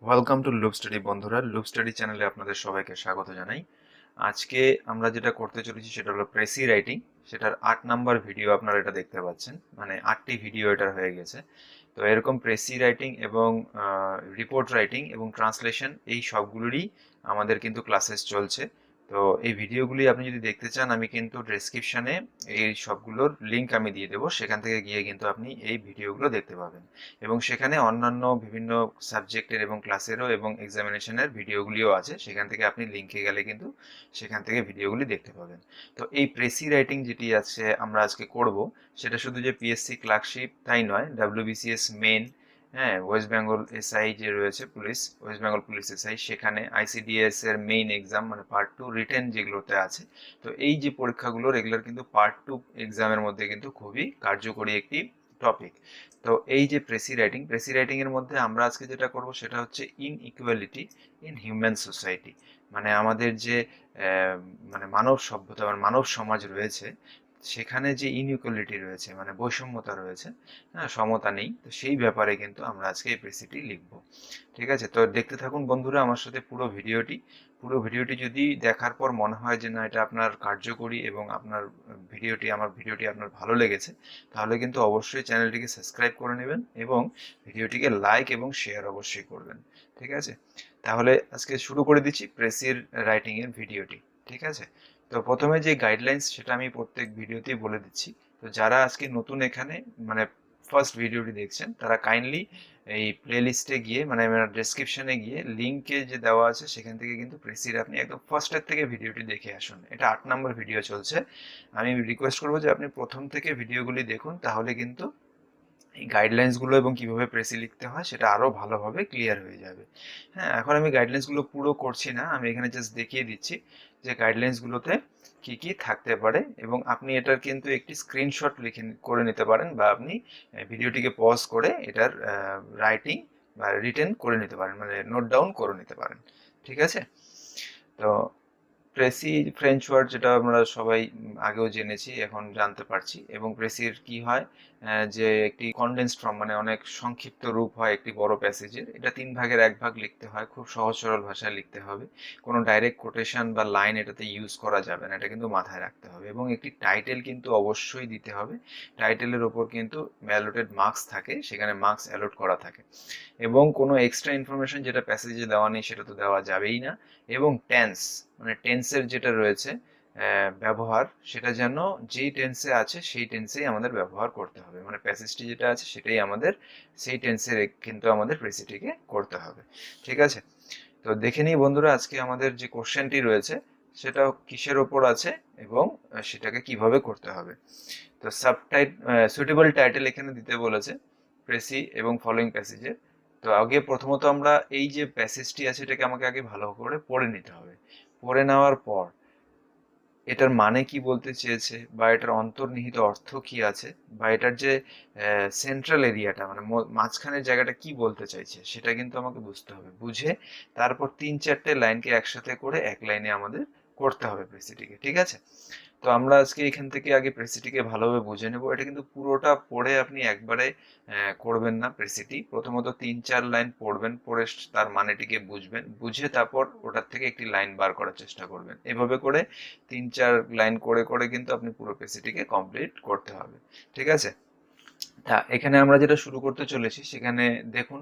Welcome to loop study বন্ধুরা, loop study চ্যানেলে আপনাদের সবাইকে স্বাগত জানাই। আজকে আমরা যেটা করতে চলেছি সেটা হলো প্রেসি রাইটিং। সেটার 8 নাম্বার ভিডিও আপনারা এটা দেখতে পাচ্ছেন, মানে 8টি ভিডিও এটার হয়ে গেছে। তো এরকম প্রেসি রাইটিং এবং রিপোর্ট রাইটিং এবং ট্রান্সলেশন এই সবগুলোরই আমাদের কিন্তু ক্লাসেস চলছে। তো এই ভিডিওগুলি আপনি যদি দেখতে চান, আমি কিন্তু ডেসক্রিপশনে এই সবগুলোর লিঙ্ক আমি দিয়ে দেবো, সেখান থেকে গিয়ে কিন্তু আপনি এই ভিডিওগুলো দেখতে পাবেন। এবং সেখানে অন্যান্য বিভিন্ন সাবজেক্টের এবং ক্লাসেরও এবং এক্সামিনেশনের ভিডিওগুলিও আছে, সেখান থেকে আপনি লিঙ্কে গেলে কিন্তু সেখান থেকে ভিডিওগুলি দেখতে পাবেন। তো এই প্রেসি রাইটিং যেটি আছে আমরা আজকে করব, সেটা শুধু যে পিএসসি ক্লার্কশিপ তাই নয়, ডাব্লিউবিসিএস মেন, হ্যাঁ, ওয়েস্ট বেঙ্গল এসআই যে রয়েছে police, West Bengal police SI, সেখানে আইসিডিএস এর মেইন এক্সাম মানে পার্ট 2 রিটেন যেগুলোতে আছে। তো এই যে পরীক্ষাগুলো রেগুলার কিন্তু পার্ট 2 এক্সামের মধ্যে কিন্তু খুবই কার্যকরী একটি টপিক। তো এই যে প্রেসি রাইটিং এর মধ্যে আমরা আজকে যেটা করব সেটা হচ্ছে ইনইকুয়ালিটি ইন হিউম্যান সোসাইটি। মানে আমাদের যে মানে মানব সভ্যতা মানে মানব সমাজ রয়েছে, সেখানে যে ইনইকুয়ালিটি রয়েছে মানে বৈষম্যতা রয়েছে, হ্যাঁ, সমতা নেই, তো সেই ব্যাপারে কিন্তু আমরা আজকে এই প্রেসিটি লিখব। ঠিক আছে, তো দেখতে থাকুন বন্ধুরা আমার সাথে পুরো ভিডিওটি যদি দেখার পর মনে হয় যে না, এটা আপনার কার্যকরী এবং আপনার আমার ভিডিওটি আপনার ভালো লেগেছে, তাহলে কিন্তু অবশ্যই চ্যানেলটিকে সাবস্ক্রাইব করে নেবেন এবং ভিডিওটিকে লাইক এবং শেয়ার অবশ্যই করবেন। ঠিক আছে, তাহলে আজকে শুরু করে দিচ্ছি প্রেসির রাইটিং এর ভিডিওটি। ঠিক আছে, তো প্রথমে যে গাইডলাইন্স সেটা আমি প্রত্যেক ভিডিওতেই বলে দিচ্ছি। তো যারা আজকে নতুন এখানে মানে ফার্স্ট ভিডিওটি দেখছেন, তারা কাইন্ডলি এই প্লেলিস্টে গিয়ে মানে আমার ডেসক্রিপশনে গিয়ে লিঙ্কে যে দেওয়া আছে সেখান থেকে কিন্তু প্রেসির আপনি একদম ফার্স্টের থেকে ভিডিওটি দেখে আসুন। এটা 8 নম্বর ভিডিও চলছে। আমি রিকোয়েস্ট করবো যে আপনি প্রথম থেকে ভিডিওগুলি দেখুন, তাহলে কিন্তু এই গাইডলাইন্সগুলো এবং কিভাবে প্রেসি লিখতে হয় সেটা আরো ভালোভাবে ক্লিয়ার হয়ে যাবে। হ্যাঁ, এখন আমি গাইডলাইন্সগুলো পুরো করছি না, আমি এখানে জাস্ট দেখিয়ে দিচ্ছি যে গাইডলাইন্সগুলোতে কি কি থাকতে পারে, এবং আপনি এটার কিন্তু একটি স্ক্রিনশট লিখে করে নিতে পারেন, বা আপনি ভিডিওটিকে পজ করে এটার রাইটিং বা রিটেন করে নিতে পারেন, মানে নোট ডাউন করে নিতে পারেন। ঠিক আছে, তো প্রেসি ফ্রেঞ্চ ওয়ার্ড যেটা আমরা সবাই আগেও জেনেছি, এখন জানতে পারছি। এবং প্রেসির কি হয়, যে একটি কনডেন্সড ফর্ম মানে অনেক সংক্ষিপ্ত রূপ হয় একটি বড় প্যাসেজের। এটা 3 ভাগের 1 ভাগ লিখতে হয়, খুব সহজ সরল ভাষায় লিখতে হবে। কোনো ডাইরেক্ট কোটেশন বা লাইন এটাতে ইউজ করা যাবে না, এটা কিন্তু মাথায় রাখতে হবে। এবং একটি টাইটেল কিন্তু অবশ্যই দিতে হবে। টাইটেলের ওপর কিন্তু অ্যালোটেড মার্কস থাকে, সেখানে মার্কস অ্যালোট করা থাকে। এবং কোনো এক্সট্রা ইনফরমেশন যেটা প্যাসেজে দেওয়া নেই সেটা তো দেওয়া যাবেই না। এবং টেন্স মানে টেন্সের যেটা রয়েছে ব্যবহার, সেটা যেন যেই টেন্সে আছে সেই টেন্সেই আমাদের ব্যবহার করতে হবে, মানে প্যাসেজটি যেটা আছে সেটাই আমাদের সেই টেন্সে কিন্তু আমাদের প্রেসিটিকে করতে হবে। ঠিক আছে, তো দেখে নিই বন্ধুরা আজকে আমাদের যে কোশ্চেনটি রয়েছে সেটা কিসের ওপর আছে এবং সেটাকে কিভাবে করতে হবে। তো সুইটেবল টাইটেল এখানে দিতে বলেছে প্রেসি এবং ফলোইং প্যাসেজের। তো আগে প্রথমত আমরা এই যে প্যাসেজটি আছে এটাকে আমাকে আগে ভালো করে পড়ে নিতে হবে। পড়ে নেওয়ার পর এটার মানে কি বলতে চেয়েছে, বা এটার অন্তর্নিহিত অর্থ কি আছে, বা এটার যে সেন্ট্রাল এরিয়াটা মানে মাঝখানের জায়গাটা কি বলতে চাইছে সেটা কিন্তু আমাকে বুঝতে হবে। বুঝে তারপর 3-4টে লাইনকে একসাথে করে এক লাইনে আমাদের করতে হবে প্রেসিটিকে। ঠিক আছে, তো আমরা আজকে এখান থেকে আগে প্রেসিটিকে ভালোভাবে বুঝে নেব। এটা কিন্তু পুরোটা পড়ে আপনি একবারে করবেন না প্রেসিটি। প্রথমত 3-4 লাইন পড়বেন, পড়ে তার মানেটিকে বুঝবেন, বুঝে তারপর ওটার থেকে একটি লাইন বার করার চেষ্টা করবেন। এভাবে করে 3-4 লাইন করে করে কিন্তু আপনি পুরো প্রেসিটিকে কমপ্লিট করতে হবে। ঠিক আছে, এখানে আমরা যেটা শুরু করতে চলেছি সেখানে দেখুন,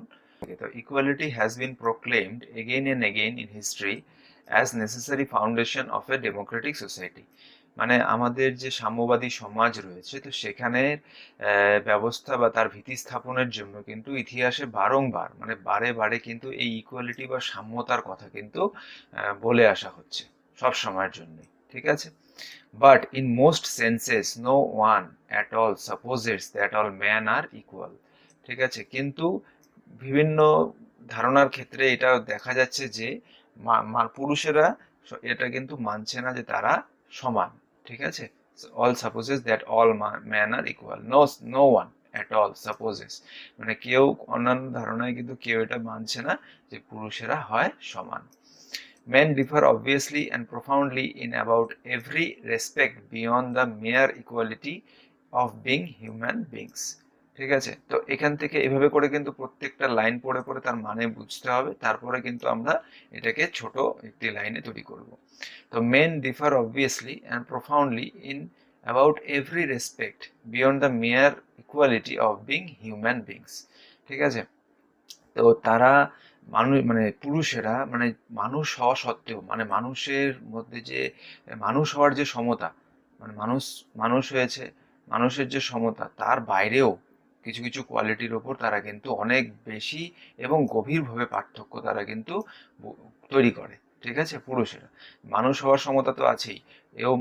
তো equality has been proclaimed again and again in history as necessary foundation of a democratic society. মানে আমাদের যে সাম্যবাদী সমাজ রয়েছে, তো সেখানে ব্যবস্থা বা তার ভিত্তি স্থাপনের জন্য কিন্তু ইতিহাসে বারংবার মানে বারে বারে কিন্তু এই ইকুয়ালিটি বা সাম্যতার কথা কিন্তু বলে আসা হচ্ছে সব সময়ের জন্য। ঠিক আছে, but in most senses no one at all supposes that all men are equal. ঠিক আছে, কিন্তু বিভিন্ন ধারণার ক্ষেত্রে এটা দেখা যাচ্ছে যে পুরুষেরা এটা কিন্তু মানছে না যে তারা সমান। ঠিক আছে, all supposes that all men are equal. No one at all supposes, মানে কেউ অন্যান্য ধারণায় কিন্তু কেউ এটা মানছে না যে পুরুষেরা হয় সমান। Men differ obviously and profoundly in about every respect beyond the mere equality of being human beings. ঠিক আছে, তো এখান থেকে এভাবে করে কিন্তু প্রত্যেকটা লাইন পড়ে পড়ে তার মানে বুঝতে হবে, তারপরে কিন্তু আমরা এটাকে ছোট একটি লাইনে তৈরি করব। তো men differ obviously and profoundly in about every respect beyond the mere equality of being human beings। ঠিক আছে, তো তারা মানুষ মানে পুরুষেরা মানে মানুষ হওয়া সত্ত্বেও মানে মানুষের মধ্যে যে মানুষ হওয়ার যে সমতা, মানে মানুষ মানুষ হয়েছে, মানুষের যে সমতা তার বাইরেও কিছু কিছু কোয়ালিটির ওপর তারা কিন্তু অনেক বেশি এবং গভীরভাবে পার্থক্য তারা কিন্তু তৈরি করে। ঠিক আছে, পুরুষেরা মানুষ হওয়ার সমতা তো আছেই, এও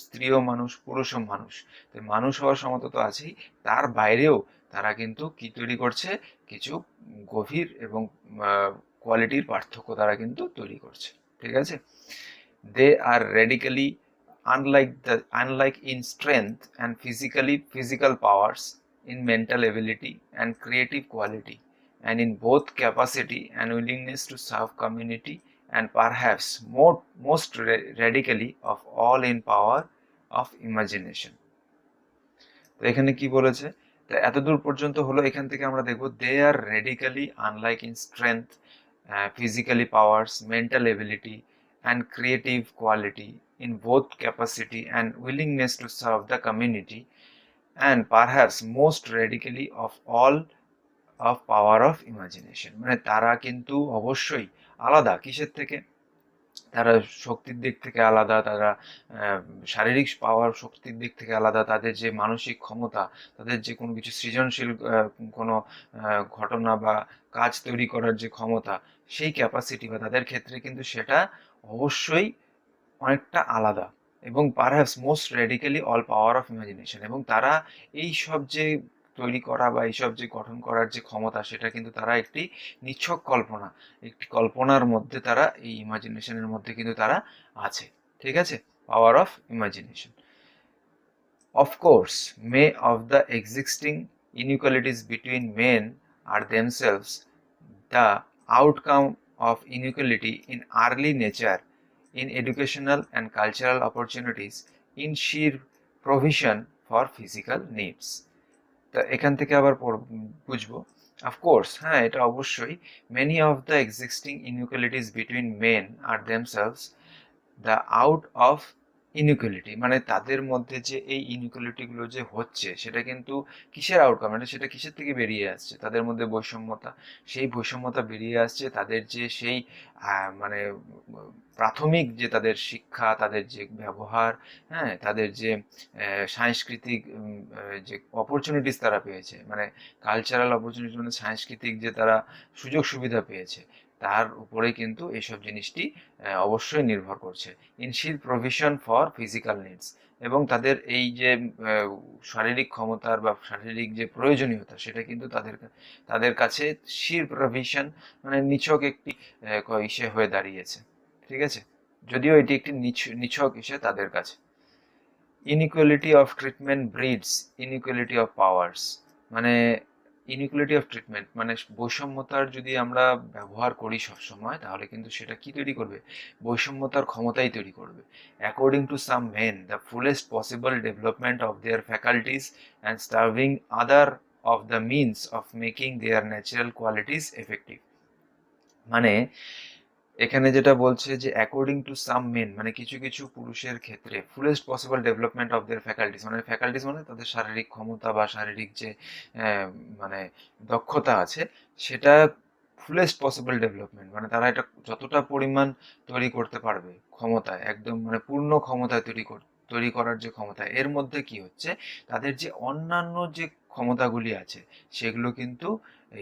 স্ত্রীও মানুষ পুরুষও মানুষ, তো মানুষ হওয়ার সমতা তো আছেই, তার বাইরেও তারা কিন্তু কি তৈরি করছে, কিছু গভীর এবং কোয়ালিটির পার্থক্য তারা কিন্তু তৈরি করছে। ঠিক আছে, দে are radically unlike in strength and physical powers, in mental ability and creative quality, and in both capacity and willingness to serve community, and perhaps most radically of all in power of imagination। তো এখানে কি বলেছে, তো এতদূর পর্যন্ত হলো, এখান থেকে আমরা দেখবো they are radically unlike in strength, physically powers, mental ability and creative quality, in both capacity and willingness to serve the community, and perhaps most radically of all of power of imagination. মানে তারা কিন্তু অবশ্যই আলাদা কিসের থেকে, তারা শক্তির দিক থেকে আলাদা, তারা শারীরিক পাওয়ার শক্তির দিক থেকে আলাদা, তাদের যে মানসিক ক্ষমতা, তাদের যে কোনো কিছু সৃজনশীল কোনো ঘটনা বা কাজ তৈরি করার যে ক্ষমতা, সেই ক্যাপাসিটি বা তাদের ক্ষেত্রে কিন্তু সেটা অবশ্যই অনেকটা আলাদা। এবং perhaps most radically all power of imagination, এবং তারা এই সব যে তৈরি করা বা এইসব যে গঠন করার যে ক্ষমতা, সেটা কিন্তু তারা একটি নিছক কল্পনা, একটি কল্পনার মধ্যে তারা এই ইমাজিনেশনের মধ্যে কিন্তু তারা আছে। ঠিক আছে, পাওয়ার of imagination. Of course, may of the existing inequalities between men are themselves the outcome of inequality in early nature, in educational and cultural opportunities, in sheer provision for physical needs। তা এখান থেকে আবার বুঝবো, of course হ্যাঁ এটা অবশ্যই, many of the existing inequalities between men are themselves the out of inequality, মানে তাদের মধ্যে যে এই ইনইকুয়ালিটিগুলো যে হচ্ছে সেটা কিন্তু কিসের আউটকাম, মানে সেটা কিসের থেকে বেরিয়ে আসছে, তাদের মধ্যে বৈষম্যতা, সেই বৈষম্যতা বেরিয়ে আসছে তাদের যে সেই মানে প্রাথমিক যে তাদের শিক্ষা, তাদের যে ব্যবহার, হ্যাঁ তাদের যে সাংস্কৃতিক যে অপরচুনিটিস তারা পেয়েছে, মানে কালচারাল অপরচুনিটি, মানে সাংস্কৃতিক যে তারা সুযোগ সুবিধা পেয়েছে, তার উপরে কিন্তু এইসব জিনিসটি অবশ্যই নির্ভর করছে। ইনশির প্রভিশন ফর ফিজিক্যাল নিডস, এবং তাদের এই যে শারীরিক ক্ষমতার বা শারীরিক যে প্রয়োজনীয়তা, সেটা কিন্তু তাদের কাছে শির প্রভিশন মানে নিছক একটি ইসে হয়ে দাঁড়িয়েছে। ঠিক আছে, যদিও এটি একটি নিছক ইসে তাদের কাছে। Inequality of treatment breeds inequality of powers, মানে ইনইকুয়ালিটি অফ ট্রিটমেন্ট মানে বৈষম্যতার যদি আমরা ব্যবহার করি সবসময়, তাহলে কিন্তু সেটা কি তৈরি করবে, বৈষম্যতার ক্ষমতাই তৈরি করবে। According to some main the fullest possible development of their faculties and starving other of the means of making there natural qualities effective. মানে এখানে যেটা বলছে যে অ্যাকর্ডিং টু সাম মেন মানে কিছু কিছু পুরুষের ক্ষেত্রে fullest possible development of their faculties, মানে ফ্যাকাল্টিস মানে তাদের শারীরিক ক্ষমতা বা শারীরিক যে মানে দক্ষতা আছে, সেটা ফুলেস্ট পসিবল ডেভেলপমেন্ট মানে তারা এটা যতটা পরিমাণ তৈরি করতে পারবে ক্ষমতায়, একদম মানে পূর্ণ ক্ষমতায় তৈরি করার যে ক্ষমতা, এর মধ্যে কি হচ্ছে, তাদের যে অন্যান্য যে ক্ষমতাগুলি আছে সেগুলো কিন্তু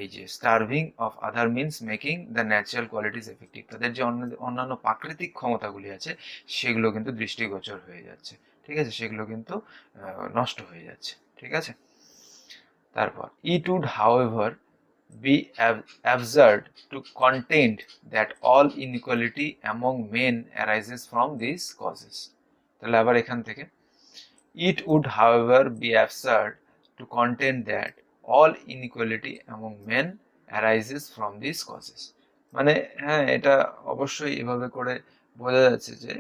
এই যে starving of other means making the natural qualities effective, তাদের যে অন্যান্য প্রাকৃতিক ক্ষমতাগুলি আছে সেগুলো কিন্তু দৃষ্টিগোচর হয়ে যাচ্ছে। ঠিক আছে, সেগুলো কিন্তু নষ্ট হয়ে যাচ্ছে। ঠিক আছে, তারপর it would however be absurd to contend that all inequality among men arises from these causes। তাহলে আবার এখান থেকে it would however be absurd to contend that all inequality among men arises from these causes। মানে হ্যাঁ এটা অবশ্যই এভাবে করে বোঝা যাচ্ছে যে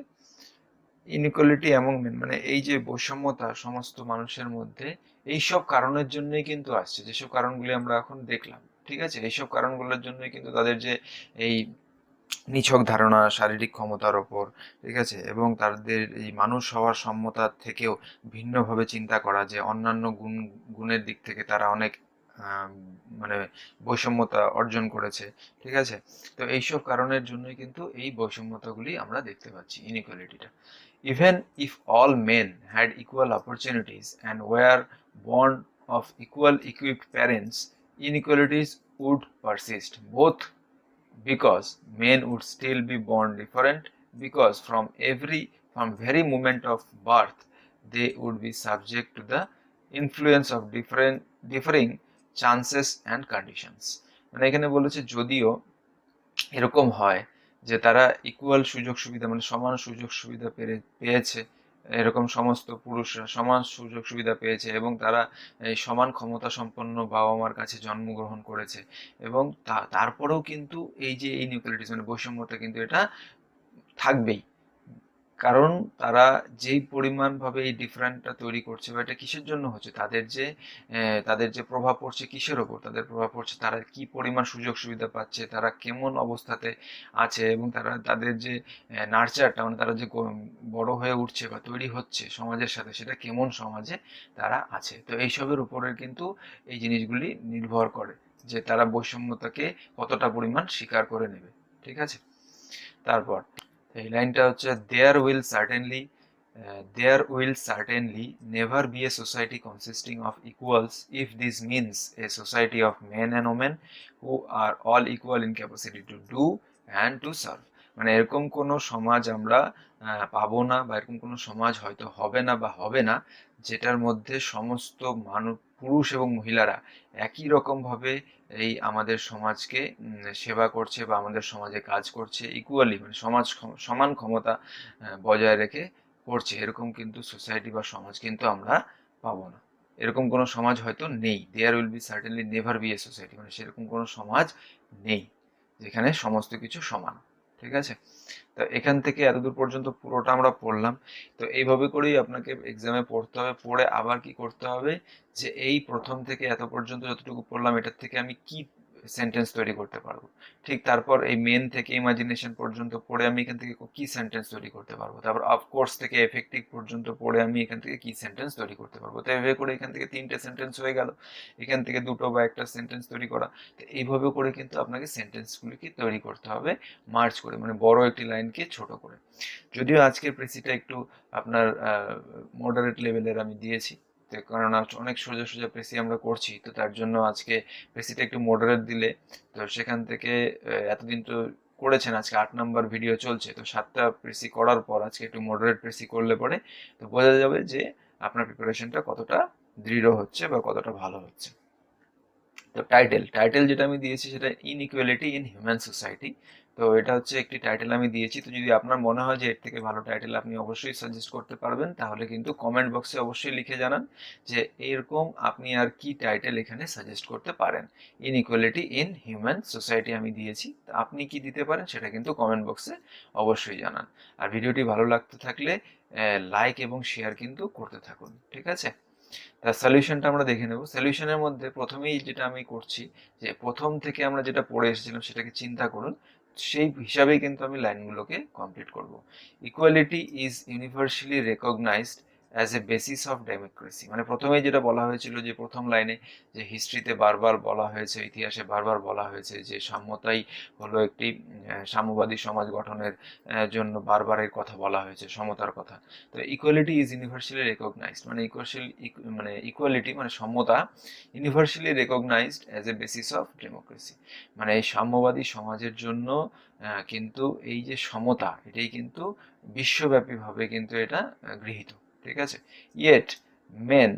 ইনইকুয়ালিটি এমন মানে এই যে বৈষম্যতা সমস্ত মানুষের মধ্যে, এইসব কারণের জন্যই কিন্তু আসছে, যেসব কারণগুলি আমরা এখন দেখলাম। ঠিক আছে, এইসব কারণগুলোর জন্যই কিন্তু তাদের যে এই নিছক ধারণা শারীরিক ক্ষমতার ওপর, ঠিক আছে, এবং তাদের এই মানুষ হওয়ার সম্মতার থেকেও ভিন্নভাবে চিন্তা করা, যে অন্যান্য গুণের দিক থেকে তারা অনেক আম, মানে বৈষম্যতা অর্জন করেছে। ঠিক আছে, তো এইসব কারণের জন্যই কিন্তু এই বৈষম্যতাগুলি আমরা দেখতে পাচ্ছি, ইনইকুয়ালিটিটা। Even if all men had equal opportunities and were born of equal equipped parents, inequalities would persist, both because men would still be born different, because from very moment of birth they would be subject to the influence of differing chances and conditions. মানে এখানে বলেছে যদিও এরকম হয় যে তারা equal সুযোগ সুবিধা মানে সমান সুযোগ সুবিধা পেয়েছে, এরকম সমস্ত পুরুষরা সমান সুযোগ সুবিধা পেয়েছে এবং তারা এই সমান ক্ষমতা সম্পন্ন বাবা মার কাছে জন্মগ্রহণ করেছে, এবং তারপরেও কিন্তু এই যে ইনইকুয়ালিটিস মানে বৈষম্যতা কিন্তু এটা থাকবেই। কারণ তারা যেই পরিমাণ ভাবে এই ডিফারেন্টটা তৈরি করছে বা এটা কিসের জন্য হচ্ছে, তাদের যে প্রভাব পড়ছে কিসের ওপর, তাদের প্রভাব পড়ছে তারা কি পরিমাণ সুযোগ সুবিধা পাচ্ছে, তারা কেমন অবস্থাতে আছে, এবং তাদের যে নার্চারটা মানে তারা যে বড় হয়ে উঠছে বা তৈরি হচ্ছে সমাজের সাথে, সেটা কেমন সমাজে তারা আছে। তো এইসবের উপরে কিন্তু এই জিনিসগুলি নির্ভর করে যে তারা বৈষম্যতাকে কতটা পরিমাণ স্বীকার করে নেবে। ঠিক আছে, তারপর এই লাইনটা হচ্ছে there will certainly never be a society consisting of equals if this means a society of men and women who are all equal in capacity to do and to serve। মানে এরকম কোনো সমাজ আমরা পাবো না, বা এরকম কোনো সমাজ হয়তো হবে না বা হবে না যেটার মধ্যে সমস্ত পুরুষ এবং মহিলারা একই রকম ভাবে এই আমাদের সমাজকে সেবা করছে বা আমাদের সমাজে কাজ করছে ইকুয়ালি, মানে সমান ক্ষমতা বজায় রেখে করছে, এরকম কিন্তু সোসাইটি বা সমাজ কিন্তু আমরা পাবো না। এরকম কোনো সমাজ হয়তো নেই, there will be certainly never be a society, মানে সেরকম কোনো সমাজ নেই যেখানে সমস্ত কিছু সমান। ঠিক আছে, তো এখান থেকে এতদূর পর্যন্ত পুরোটা আমরা পড়লাম। তো এইভাবে করেই আপনাকে এক্সামে পড়তে হবে, পড়ে আবার কি করতে হবে যে এই প্রথম থেকে এত পর্যন্ত যতটুকু পড়লাম এটার থেকে আমি কি সেন্টেন্স তৈরি করতে পারবো, ঠিক তারপর এই মেন থেকে ইমাজিনেশন পর্যন্ত পড়ে আমি এখান থেকে কি সেন্টেন্স তৈরি করতে পারবো, তারপর অফকোর্স থেকে এফেক্টিভ পর্যন্ত পড়ে আমি এখান থেকে কি সেন্টেন্স তৈরি করতে পারবো। তো এভাবে করে এখান থেকে 3টে সেন্টেন্স হয়ে গেল, এখান থেকে 2টো বা একটা সেন্টেন্স তৈরি করা। তো এইভাবে করে কিন্তু আপনাকে সেন্টেন্সগুলিকে তৈরি করতে হবে মার্চ করে, মানে বড় একটি লাইনকে ছোট করে। যদিও আজকের প্রেসিটা একটু আপনার মডারেট লেভেলের আমি দিয়েছি, কারণ অনেক সোজা সোজা প্রেসি আমরা করছি, তো তার জন্য আজকে প্রেসিটা একটু মডারেট দিলে, তো সেখান থেকে এতদিন তো করেছেন, আজকে 8 নাম্বার ভিডিও চলছে, তো 7টা প্রেসি করার পর আজকে একটু মডারেট প্রেসি করলে পরে তো বোঝা যাবে যে আপনার প্রিপারেশনটা কতটা দৃঢ় হচ্ছে বা কতটা ভালো হচ্ছে। তো টাইটেল যেটা আমি দিয়েছি সেটা ইনইকুয়ালিটি ইন হিউম্যান সোসাইটি। তো এটা হচ্ছে একটি টাইটেল আমি দিয়েছি, তো যদি আপনার মনে হয় যে এর থেকে ভালো টাইটেল আপনি অবশ্যই সাজেস্ট করতে পারবেন, তাহলে কিন্তু কমেন্ট বক্সে অবশ্যই লিখে জানান যে এরকম আপনি আর কি টাইটেল এখানে সাজেস্ট করতে পারেন। ইনইকুয়ালিটি ইন হিউম্যান সোসাইটি আমি দিয়েছি, আপনি কি দিতে পারেন সেটা কিন্তু কমেন্ট বক্সে অবশ্যই জানান। আর ভিডিওটি ভালো লাগতে থাকলে লাইক এবং শেয়ার কিন্তু করতে থাকুন। ঠিক আছে, তার সলিউশনটা আমরা দেখে নেব। সলিউশনের মধ্যে প্রথমেই যেটা আমি করছি যে প্রথম থেকে আমরা যেটা পড়ে এসেছিলাম সেটাকে চিন্তা করুন, সেই হিসাবেই কিন্তু আমি লাইনগুলোকে কমপ্লিট করব। Equality is universally recognised as a basis of democracy. মানে প্রথমেই যেটা বলা হয়েছিল যে প্রথম লাইনে যে হিস্ট্রিতে বারবার বলা হয়েছে, ইতিহাসে বারবার বলা হয়েছে যে সাম্যতাই হলো একটি সাম্যবাদী সমাজ গঠনের জন্য বারবার এর কথা বলা হয়েছে, সমতার কথা। তো ইকুয়ালিটি ইজ ইউনিভার্সালি রেকগনাইজড মানে ইকুয়ালিটি মানে সমতা universally recognised as a basis of democracy, মানে এই সাম্যবাদী সমাজের জন্য কিন্তু এই যে সমতা এটাই কিন্তু বিশ্বব্যাপীভাবে কিন্তু এটা গৃহীত। ঠিক আছে, yet men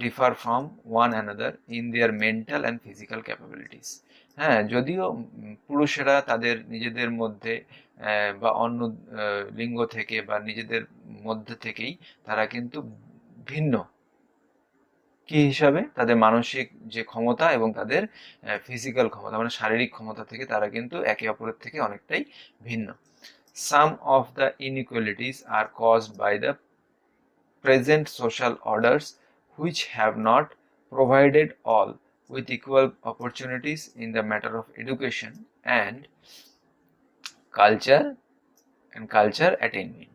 differ from one another in their mental and physical capabilities. হ্যাঁ, যদিও পুরুষেরা তাদের নিজেদের মধ্যে বা অন্য লিঙ্গ থেকে বা নিজেদের মধ্যে থেকেই তারা কিন্তু ভিন্ন, কি হিসাবে তাদের মানসিক যে ক্ষমতা এবং তাদের ফিজিক্যাল ক্ষমতা মানে শারীরিক ক্ষমতা থেকে তারা কিন্তু একে অপরের থেকে অনেকটাই ভিন্ন। some of the inequalities are caused by the present social orders which have not provided all with equal opportunities in the matter of education and culture attainment.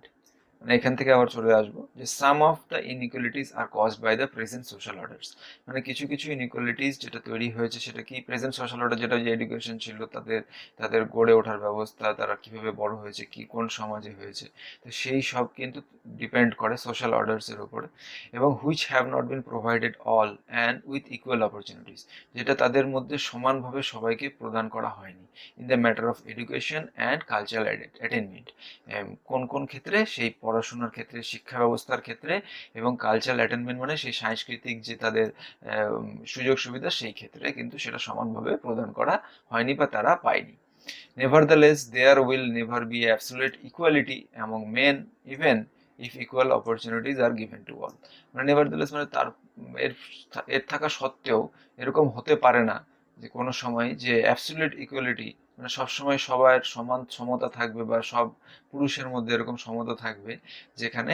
মানে এখান থেকে আবার চলে আসবো যে some of the inequalities are caused by the present social orders, মানে কিছু কিছু ইনইকুয়ালিটিস যেটা তৈরি হয়েছে সেটা কি প্রেজেন্ট সোশ্যাল অর্ডার, যেটা যে এডুকেশন ছিল তাদের তাদের গড়ে ওঠার ব্যবস্থা, তারা কিভাবে বড় হয়েছে, কি কোন সমাজে হয়েছে, তো সেই সব কিন্তু ডিপেন্ড করে সোশ্যাল অর্ডার্সের উপরে, এবং which have not been provided all and with equal opportunities, যেটা তাদের মধ্যে সমানভাবে সবাইকে প্রদান করা হয়নি in the matter of education and cultural attainment, কোন কোন ক্ষেত্রে, সেই পড়াশোনার ক্ষেত্রে, শিক্ষা ব্যবস্থার ক্ষেত্রে, এবং কালচারাল অ্যাটেনমেন্ট মানে সেই সাংস্কৃতিক যে তাদের সুযোগ সুবিধা, সেই ক্ষেত্রে কিন্তু সেটা সমানভাবে প্রদান করা হয়নি বা তারা পায়নি। Nevertheless, there will never be absolute equality among men even if equal opportunities are given to all. মানে nevertheless মানে তার এর থাকা সত্ত্বেও এরকম হতে পারে না যে কোনো সময় যে অ্যাবসলিউট ইকুয়ালিটি, মানে সবসময় সবার সমান সমতা থাকবে বা সব পুরুষের মধ্যে এরকম সমতা থাকবে যেখানে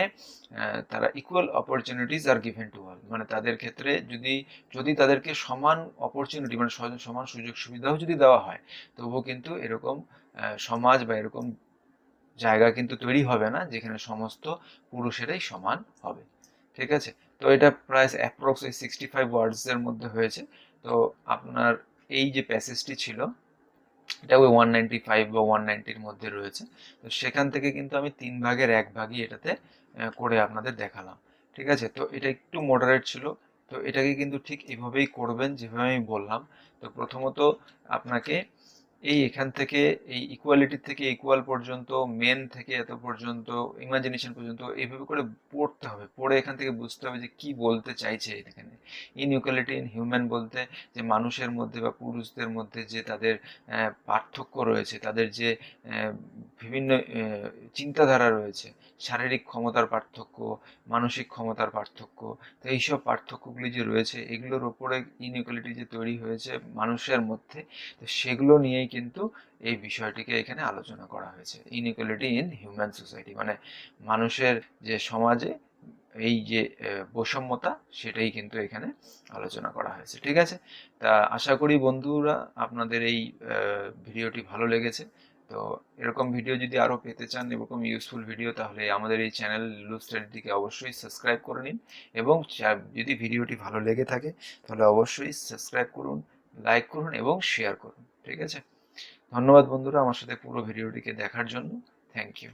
তারা equal opportunities are given to all, মানে তাদের ক্ষেত্রে যদি যদি তাদেরকে সমান অপরচুনিটি মানে সমান সুযোগ সুবিধাও যদি দেওয়া হয়, তবুও কিন্তু এরকম সমাজ বা এরকম জায়গা কিন্তু তৈরি হবে না যেখানে সমস্ত পুরুষেরাই সমান হবে। ঠিক আছে, তো এটা প্রায় অ্যাপ্রক্স 65 ওয়ার্ডসের মধ্যে হয়েছে। তো আপনার এই যে প্যাসেজটি ছিল এটা ওই 195 বা 190-র মধ্যে রয়েছে। তো সেখান থেকে কিন্তু আমি 3 ভাগের 1 ভাগই এটাতে করে আপনাদের দেখালাম। ঠিক আছে, তো এটা একটু মডারেট ছিল, তো এটাকে কিন্তু ঠিক এভাবেই করবেন যেভাবে আমি বললাম। তো প্রথমত আপনাকে এখান থেকে এই ইকুয়ালিটি থেকে ইকুয়াল পর্যন্ত, মেন থেকে এত পর্যন্ত, ইমাজিনেশন পর্যন্ত এইভাবে করে পড়তে হবে, পড়ে এখান থেকে বুঝতে হবে যে কি বলতে চাইছে এখানে। ইনইকুয়ালিটি ইন হিউম্যান বলতে যে মানুষের মধ্যে বা পুরুষদের মধ্যে যে তাদের পার্থক্য রয়েছে, তাদের যে বিভিন্ন চিন্তাধারা রয়েছে, শারীরিক ক্ষমতার পার্থক্য, মানসিক ক্ষমতার পার্থক্য, তো এইসব পার্থক্যগুলি যে রয়েছে এগুলোর উপরে ইনইকুয়ালিটি যে তৈরি হয়েছে মানুষের মধ্যে, তো সেগুলো নিয়েই কিন্তু এই বিষয়টিকে এখানে আলোচনা করা হয়েছে। ইনইকুয়ালিটি ইন হিউম্যান সোসাইটি মানে মানুষের যে সমাজে এই যে বৈষম্যতা, সেটাই কিন্তু এখানে আলোচনা করা হয়েছে। ঠিক আছে, তা আশা করি বন্ধুরা আপনাদের এই ভিডিওটি ভালো লেগেছে। তো এরকম ভিডিও যদি আরও পেতে চান, এরকম ইউজফুল ভিডিও, তাহলে আমাদের এই চ্যানেল লুপ স্টাডিটিকে অবশ্যই সাবস্ক্রাইব করে নিন, এবং যদি ভিডিওটি ভালো লেগে থাকে তাহলে অবশ্যই সাবস্ক্রাইব করুন, লাইক করুন এবং শেয়ার করুন। ঠিক আছে, ধন্যবাদ বন্ধুরা আমার সাথে পুরো ভিডিওটিকে দেখার জন্য। Thank you.